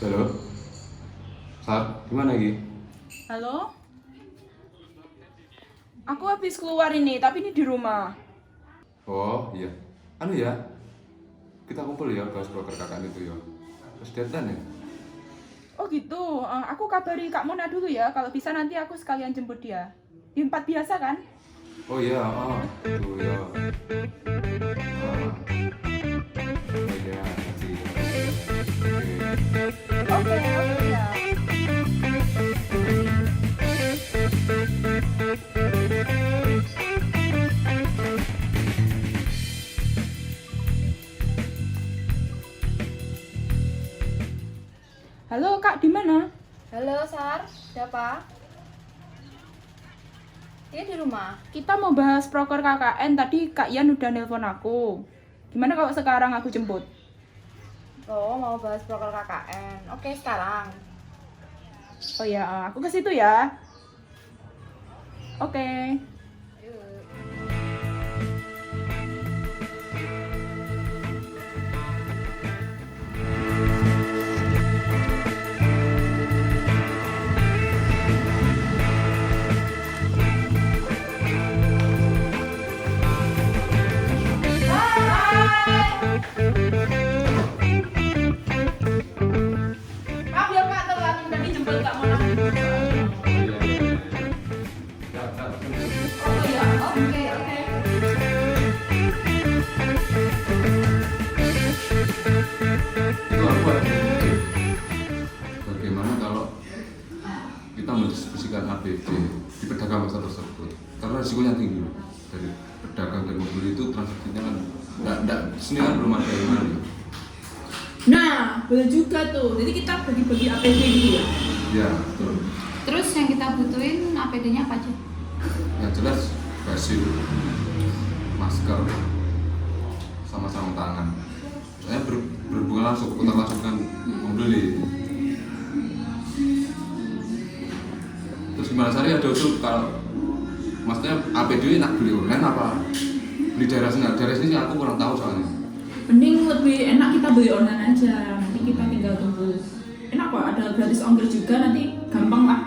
Halo, Sar, gimana lagi? Halo? Aku habis keluar ini, tapi ini di rumah. Oh iya, anu ya, kita kumpul ya bahas broker kakak itu ya. Terus deadline ya? Oh gitu, aku kabari Kak Mona dulu ya. Kalau bisa nanti aku sekalian jemput dia. Di tempat biasa kan? Oh iya, itu ya. Oh iya, nanti. Oke, ya. Halo Kak, di mana? Halo Sar, siapa? Dia di rumah. Kita mau bahas proker KKN. Tadi Kak Ian udah nelpon aku. Gimana kalau sekarang aku jemput? Oh, mau bahas proker KKN. Oke, sekarang. Oh ya, aku ke situ ya. Oke. Yuk. Maaf ya Kak, telat tadi jemput Kak Mona. Oh iya, oke. Itu apa? Bagaimana kalau kita mendiskusikan APD di pedagang pasar tersebut? Karena risikonya tinggi dari pedagang dan mobil itu transaksinya kan enggak sini kan belum ada yang mana. Nah, boleh juga tuh. Jadi kita bagi-bagi APD gitu ya. Ya, betul. Terus yang kita butuhin APD-nya apa aja? Yang jelas basil, masker, sama sarung tangan. Saya berhubungan langsung, kontak langsung dengan pembeli. Terus gimana Sari ada usul kalau maksudnya APD enak beli online apa beli daerah sini? Daerah sini aku kurang tahu soalnya. Mending lebih enak kita beli online aja, nanti kita tinggal tunggu. Enak kok, ada gratis ongkir juga, nanti gampang lah.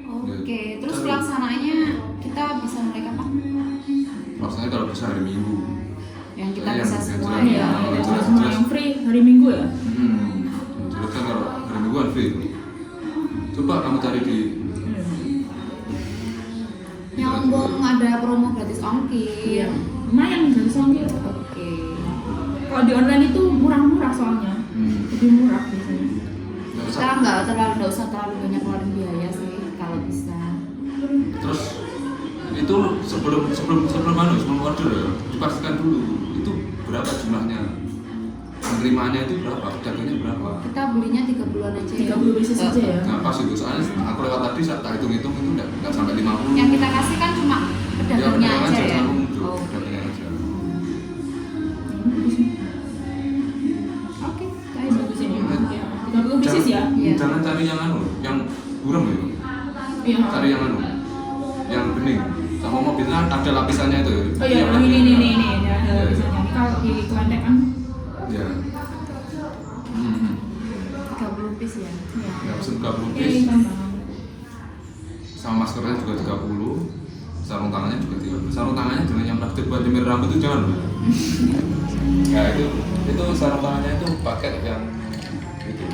Oke, terus pelaksanaannya kita bisa mulai kapan? Maksudnya kalau bisa hari Minggu. Yang kita Yang bisa jelas. semua Iya, Ya, kalau kalau jelas- semua jelas. yang free hari Minggu ya. Jelas kan kalau hari Minggu kan free. Coba kamu cari di Nyambung ada promo gratis ongkir. Iya, lumayan gratis ongkir. Oke. Kalau di online itu murah-murah soalnya, lebih murah biasanya. Nggak usah. Kita nggak usah terlalu banyak keluarin biaya sih kalau bisa. Terus itu sebelum order ya, dipastikan dulu itu berapa jumlahnya, penerimaannya itu berapa, pedagangnya berapa. Kita belinya 3 bulan aja. 30 pieces aja ya. Nah pas itu soalnya aku lewat tadi saat tak hitung-hitung itu nggak sampai 50. Yang kita kasih kan cuma pedagangnya pedagang aja ya. jangan muncul, Oh. pedagangnya aja. Oke, Kayak bagus ini. Ya, 30 pieces ya. Iya. Jangan cari yang anu, yang buram ya. Iya. Cari yang anu, yang bening. Sama mobilnya ada lapisannya itu. Oh iya, Yang ini ya, ada Iya. tulisannya. Ini kalau di Kelantek kan, Ya. 30 piece ya. ya. Ya pesen 30 Ini piece. gampang. Sama maskernya juga 30. Sarung tangannya juga 30. Sarung tangannya dengan yang plastik buat jemur rambut itu jangan. Ya itu sarung tangannya itu pakai yang itu.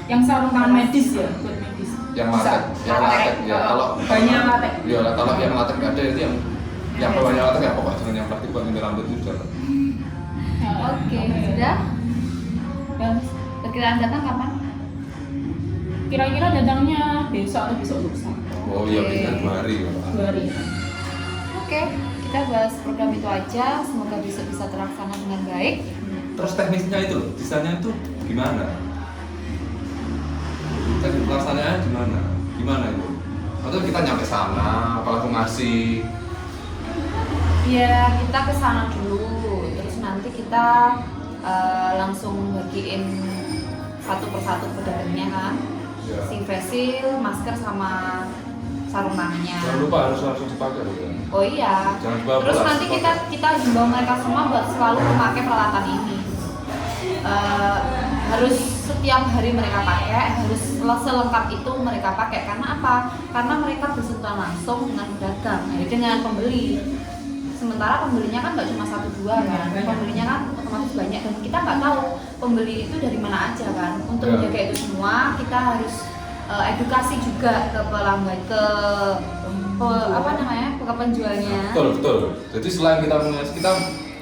Yang sarung tangan medis ya, buat medis. Yang latek, yang latek ya. Kalau Banyak latek. ya kalau yang latek nggak ada itu yang bawahnya latek ya pokoknya jangan yang plastik buat jemur rambut itu jangan. Oke, sudah. Dan Perkiraan datang kapan? kira-kira datangnya besok atau besok lusa. Oh iya Oke. bisa 2 hari. 2 hari. Oke, kita bahas program itu aja. Semoga bisa terlaksana dengan baik. Terus teknisnya itu, desainnya itu gimana? Teknis pelaksanaannya gimana? Gimana itu? Atau kita nyampe sana, apa langsung ngasih? Ya, kita ke sana dulu. Terus nanti kita langsung bagiin satu persatu pedagangnya kan. Ya. Si facial, masker sama sarung tangannya. Jangan lupa harus langsung dipakai loh. Oh iya. Jangan dibawa Terus pulang, nanti kita himbau mereka semua buat selalu memakai peralatan ini. harus setiap hari mereka pakai, harus selengkap itu mereka pakai. Karena apa? Karena mereka bersentuhan langsung dengan pedagang, dengan pembeli. Sementara pembelinya kan nggak cuma 1-2 kan, pembelinya kan otomatis banyak dan kita nggak tahu pembeli itu dari mana aja kan. Untuk menjaga itu semua kita harus edukasi juga ke pelanggan, ke penjualnya. Betul. Jadi selain kita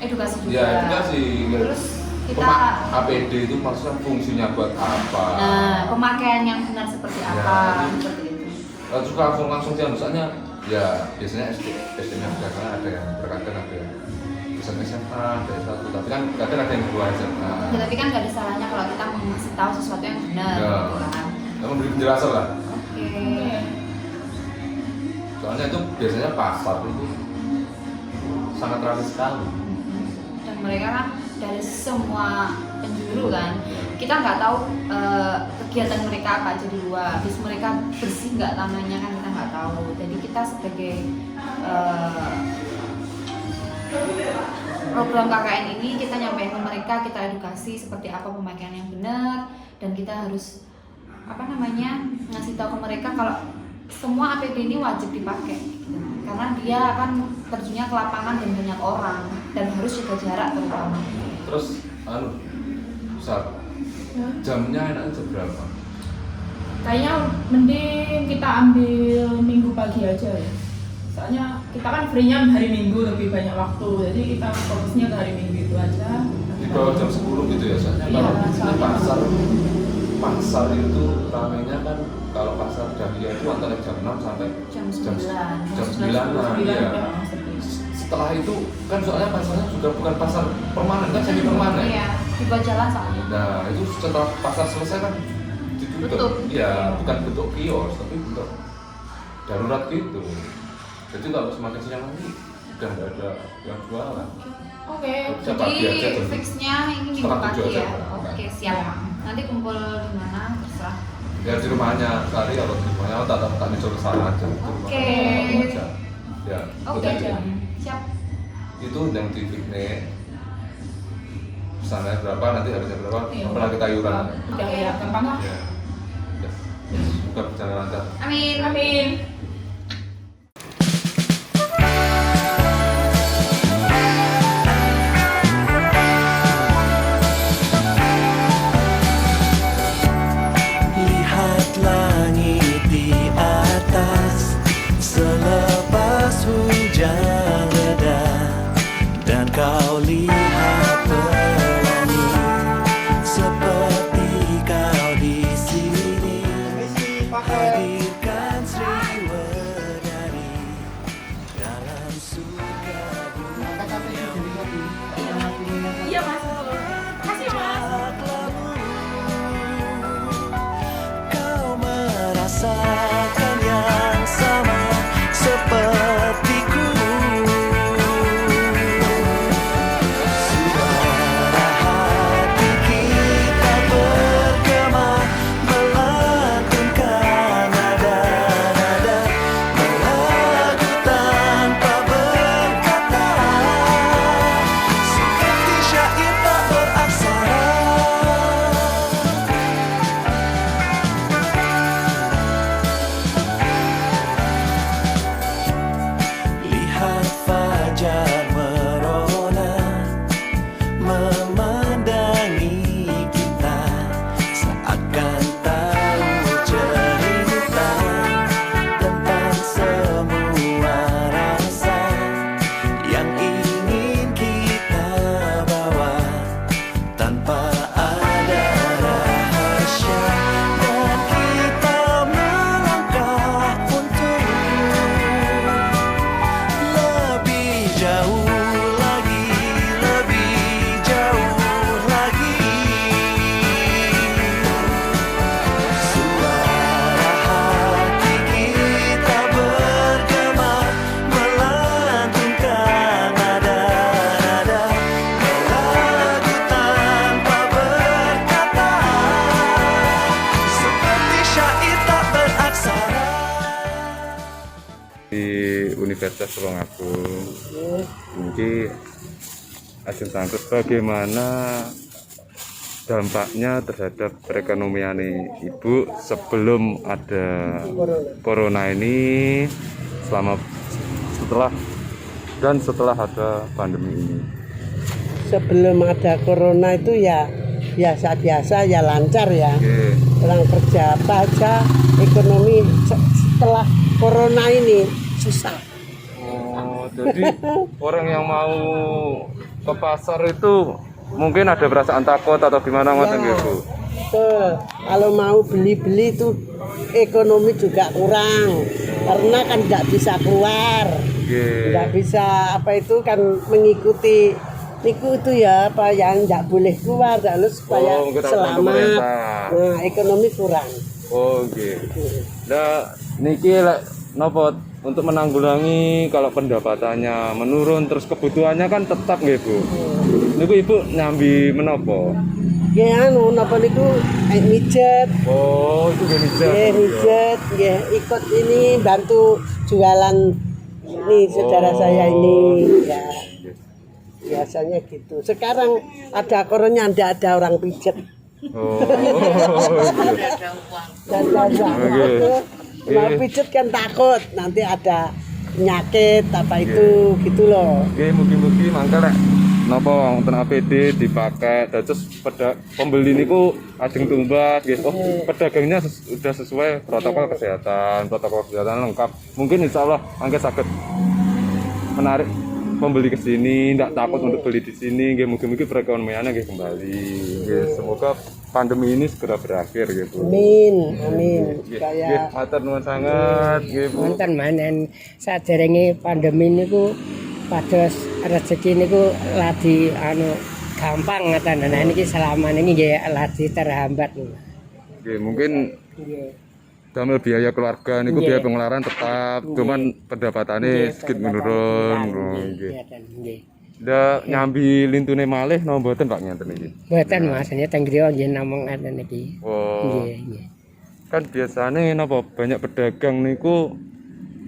Edukasi juga. ya edukasi. Terus kita APD itu maksudnya fungsinya buat apa? Nah, pemakaian yang benar seperti Ya, apa? itu. Seperti itu. Terus langsung dia misalnya ya biasanya SD-nya karena ada yang berkaitan ada yang SMA ada yang satu, tapi kan kadang ada yang 2 SMA. Ya, tapi kan nggak ada salahnya kalau kita mengasih tahu sesuatu yang benar, Ya. gitu kan. Yang memberi penjelasan lah. Oke. Soalnya itu biasanya pasar itu sangat ramai sekali. Dan mereka kan dari semua penjuru kan, kita nggak tahu kegiatan mereka apa aja di luar. Habis mereka bersih nggak tanahnya kan kita nggak tahu. Jadi kita sebagai program KKN ini kita nyampaikan ke mereka, kita edukasi seperti apa pemakaian yang benar, dan kita harus ngasih tahu ke mereka kalau semua APD ini wajib dipakai gitu. Karena dia akan terjunnya ke lapangan dan banyak orang dan harus jaga jarak terutama. Terus Ustaz, jamnya enaknya jam berapa? Kayaknya mending kita ambil minggu pagi aja ya. Soalnya kita kan free-nya hari Minggu lebih banyak waktu, jadi kita fokusnya ke hari Minggu itu aja. Di bawah jam 10 gitu ya, soalnya Iya, kalau di sini soalnya. pasar itu ramainya kan kalau pasar Dahlia itu antara jam 6 sampai Jam 9. jam 9-an ya. Setelah itu kan soalnya pasarnya sudah bukan pasar permanen kan, semi permanen. Iya, di bawah jalan soalnya. Nah itu setelah pasar selesai kan ditutup. Tutup. Ya bukan bentuk kios tapi bentuk darurat gitu. Jadi kalau semakin siang nanti udah nggak ada yang jualan. Oke, Bisa pagi aja, jadi jam fixnya ini minggu setengah pagi 7 aja, ya. Pak. Oke, siap. Nanti kumpul di mana terserah. Ya di rumahnya sekali, kalau di rumahnya tak nyusul ke sana aja. Di rumah Oke. kamu aja. Ya. Oke, itu. siap. Itu yang di piknik. Pesannya berapa, nanti habisnya berapa, Iya. apalagi tayuran. Udah ya, gampang lah. Ya. Ya. Semoga berjalan lancar. Amin. Amin. Lihat langit di atas selepas hujan reda, dan kau lihat pelangi seperti kau di sini. Hadirkan Sriwedari dalam surga bumi. Iya mas. Makasih ya mas. Kau merasakan yang sama sepertiku. Suara hati kita bergema, melantunkan nada-nada, melagu tanpa berkata, seperti syair tak beraksara. Lihat fajar merona memandangi kita, seakan tahu cerita tentang semua rasa yang ingin kita bawa tanpa ada rahasia, dan kita melangkah untuk lebih jauh lagi, lebih jauh lagi. Suara hati kita bergema, melantunkan nada-nada, melagu tanpa berkata, seperti syair tak beraksara. Di Universitas Tulungagung ini ajeng tangkut bagaimana dampaknya terhadap perekonomian Ibu sebelum ada corona ini, setelah ada pandemi ini. Sebelum ada corona itu ya biasa-biasa ya lancar ya. Oke. Orang kerja apa aja, ekonomi setelah corona ini susah. Oh, jadi orang yang mau ke pasar itu mungkin ada perasaan takut atau gimana ngoten nggih, Bu? Betul. Kalau mau beli-beli itu ekonomi juga kurang karena kan nggak bisa keluar, Nggih. nggak bisa apa itu kan mengikuti niku itu ya apa yang nggak boleh keluar harus supaya mungkin aturan selamat. pemerintah. Nah ekonomi kurang. Oh, nggih. Nah, niki lek napa untuk menanggulangi kalau pendapatannya menurun terus kebutuhannya kan tetap nggih, Bu. Niku Ibu nyambi menapa? Ya anu napa niku mijet. Oh, itu nggih mijet. Nggih mijet, nggih ikut ini bantu jualan ini saudara saya ini ya. Biasanya gitu. Sekarang ada corona ndak ada orang pijet. Oh. Dan mau pijet kan takut nanti ada penyakit apa itu gitu loh. Oke, mugi-mugi mangke lek napa wonten APD dipakai terus pembeli niku ajeng tumbas nggih. Oh, pedagangnya sudah sesuai protokol kesehatan lengkap. Mungkin insyaallah mangke saged menarik pembeli ke sini, tidak takut untuk beli di sini. Nggih, mugi-mugi perekonomiannya nggih kembali. Nggih, semoga pandemi ini segera berakhir gitu. Amin, amin. Nggih, Kayak matur nuwun sangat nggih, Bu. Wonten manen saderenge pandemi niku pados rezeki niku lagi gampang ngaten. Nah niki selama niki nggih lagi terhambat. Nggih, mungkin Nggih. damel biaya keluarga niku biaya pengeluaran tetap, cuman pendapatannya sedikit menurun. Nggih. Nggih. Ndak nyambi lintune malih napa mboten Pak ngenten iki? Mboten Mas, ini teng griya nggih namung ngaten niki. Oh. Nggih, nggih. Kan biasanya napa banyak pedagang niku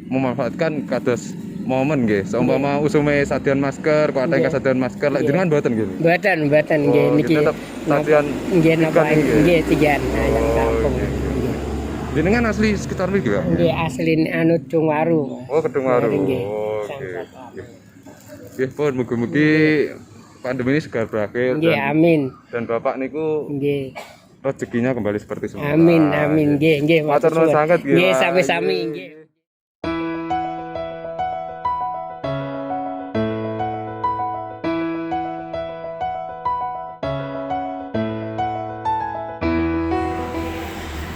memanfaatkan kados momen nggih. Seumpama usume sadean masker, kok ada yang kesadian masker, lek jenengan mboten nggih. Mboten nggih Oh, niki. tetep sadean Nggih napa tigan nggih. nggih tigan yang kampung. nggih. Jenengan asli sekitar mriki, Pak? Nggih asli Dungwaru. Oh, Kedungwaru. Nggih. Oh, oke. Sambat. Nggih, pun mugi-mugi pandemi ini segera berakhir Nggih amin. dan Bapak niku Nggih. rezekinya kembali seperti semula. Amin amin nggih nggih. Matur nuwun sangat nggih. Nggih Pak. sami-sami nggih.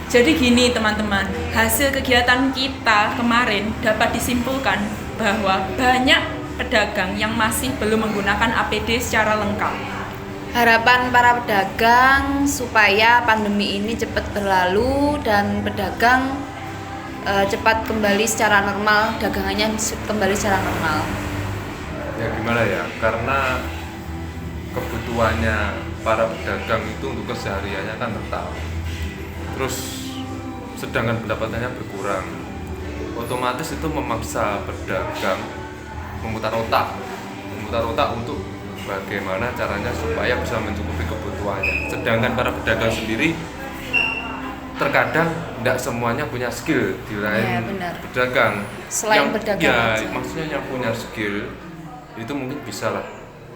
Jadi gini teman-teman, hasil kegiatan kita kemarin dapat disimpulkan bahwa banyak pedagang yang masih belum menggunakan APD secara lengkap. Harapan para pedagang supaya pandemi ini cepat berlalu dan pedagang cepat kembali secara normal, dagangannya kembali secara normal. Ya gimana ya, karena kebutuhannya para pedagang itu untuk kesehariannya kan tetap, terus sedangkan pendapatannya berkurang, otomatis itu memaksa pedagang memutar otak untuk bagaimana caranya supaya bisa mencukupi kebutuhannya. Sedangkan para pedagang sendiri terkadang tidak semuanya punya skill di lain Ya, benar. pedagang. Selain pedagang ya, aja. maksudnya yang punya skill itu mungkin bisa lah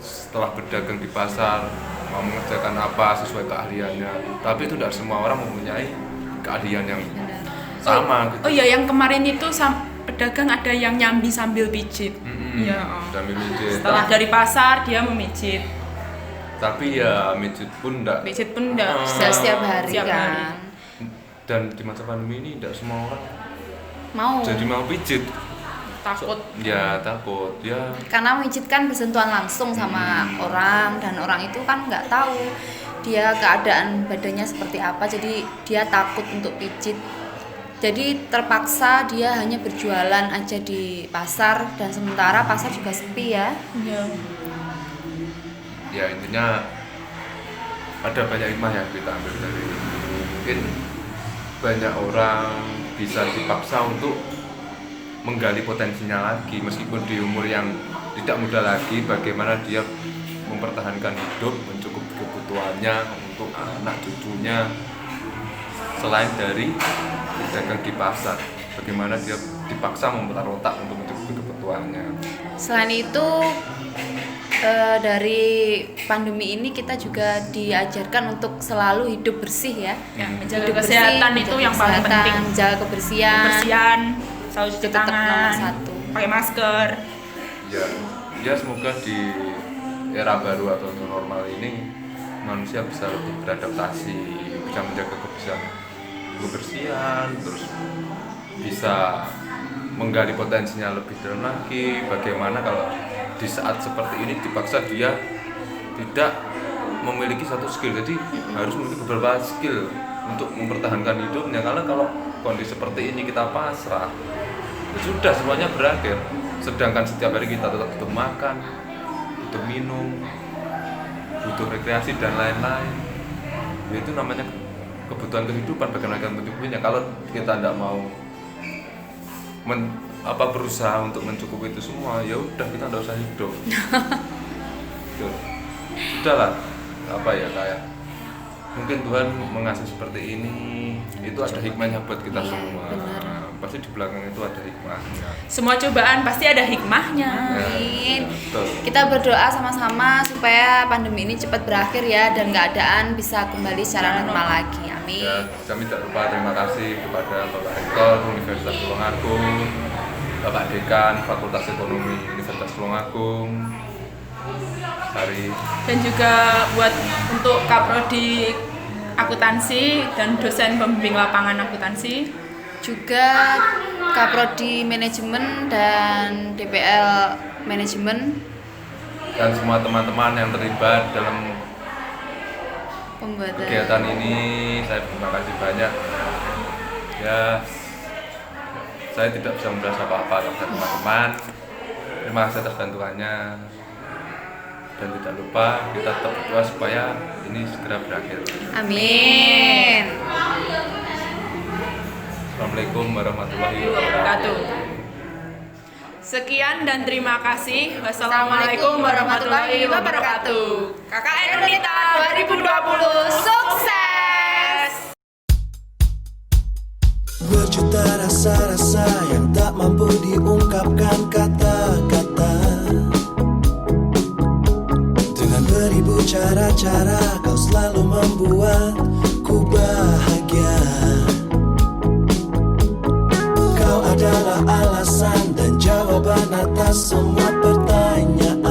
setelah berdagang di pasar mau mengerjakan apa sesuai keahliannya. Tapi itu tidak semua orang mempunyai keahlian yang sama gitu. Oh iya, yang kemarin itu pedagang ada yang nyambi sambil pijit. Iya. Sambil mijit. Setelah dari pasar dia memijit. Tapi ya mijit pun enggak. Pijit pun enggak Bisa setiap hari Setiap kan. hari. Dan di masa pandemi ini enggak semua orang Mau. jadi mau pijit. Takut. Ya takut ya. Karena mijit kan bersentuhan langsung sama orang dan orang itu kan nggak tahu dia keadaan badannya seperti apa, jadi dia takut untuk pijit. Jadi terpaksa dia hanya berjualan aja di pasar dan sementara pasar juga sepi ya. Iya. Ya intinya ada banyak hikmah yang kita ambil dari ini. Mungkin banyak orang bisa dipaksa untuk menggali potensinya lagi meskipun di umur yang tidak muda lagi, bagaimana dia mempertahankan hidup, mencukupi kebutuhannya untuk anak cucunya, selain dari dagang di pasar. Bagaimana dia dipaksa memutar otak untuk mencukupi kebutuhannya. Selain itu dari pandemi ini kita juga diajarkan untuk selalu hidup bersih ya. Ya, menjaga Hidup kesehatan bersih, itu menjaga yang paling kesehatan, penting. menjaga kebersihan. Kebersihan, selalu cuci Itu tetap nomor tangan, satu. pakai masker. Ya semoga di era baru atau new normal ini manusia bisa lebih beradaptasi, bisa menjaga kebersihan, terus bisa menggali potensinya lebih dalam lagi. Bagaimana kalau di saat seperti ini dipaksa dia tidak memiliki satu skill, jadi harus memiliki beberapa skill untuk mempertahankan hidupnya. Karena kalau kondisi seperti ini kita pasrah, ya sudah semuanya berakhir. Sedangkan setiap hari kita tetap butuh makan, butuh minum, butuh rekreasi dan lain-lain. Ya, itu namanya kebutuhan kehidupan, bagaimana kita mencukupinya. Kalau kita tidak mau berusaha untuk mencukupi itu semua, ya udah kita tidak usah hidup. Sudahlah, kayak mungkin Tuhan mengasih seperti ini, itu ada hikmahnya buat kita semua. Pasti di belakang itu ada hikmahnya. Semua cobaan pasti ada hikmahnya. Amin. Betul. Kita berdoa sama-sama supaya pandemi ini cepat berakhir ya dan keadaan bisa kembali secara normal lagi. Amin. Ya, kami tak lupa terima kasih kepada Bapak Rektor Universitas Tulungagung, Bapak Dekan Fakultas Ekonomi Universitas Tulungagung, Dan juga buat untuk Kaprodi Akuntansi dan dosen pembimbing lapangan akuntansi. Juga Kaprodi Manajemen dan DPL Manajemen dan semua teman-teman yang terlibat dalam pembuatan kegiatan ini, saya terima kasih banyak. Ya, saya tidak bisa membahas apa-apa kepada teman-teman. Terima kasih atas bantuannya. Dan tidak lupa kita tetap berdoa supaya ini segera berakhir. Amin. Assalamualaikum warahmatullahi wabarakatuh. Sekian dan terima kasih. Wassalamualaikum warahmatullahi wabarakatuh. KKN Unita 2020 sukses. Berjuta rasa-rasa yang tak mampu diungkapkan kata-kata. Dengan beribu cara-cara kau selalu membuatku bahagia. Kau adalah alasan dan jawaban atas semua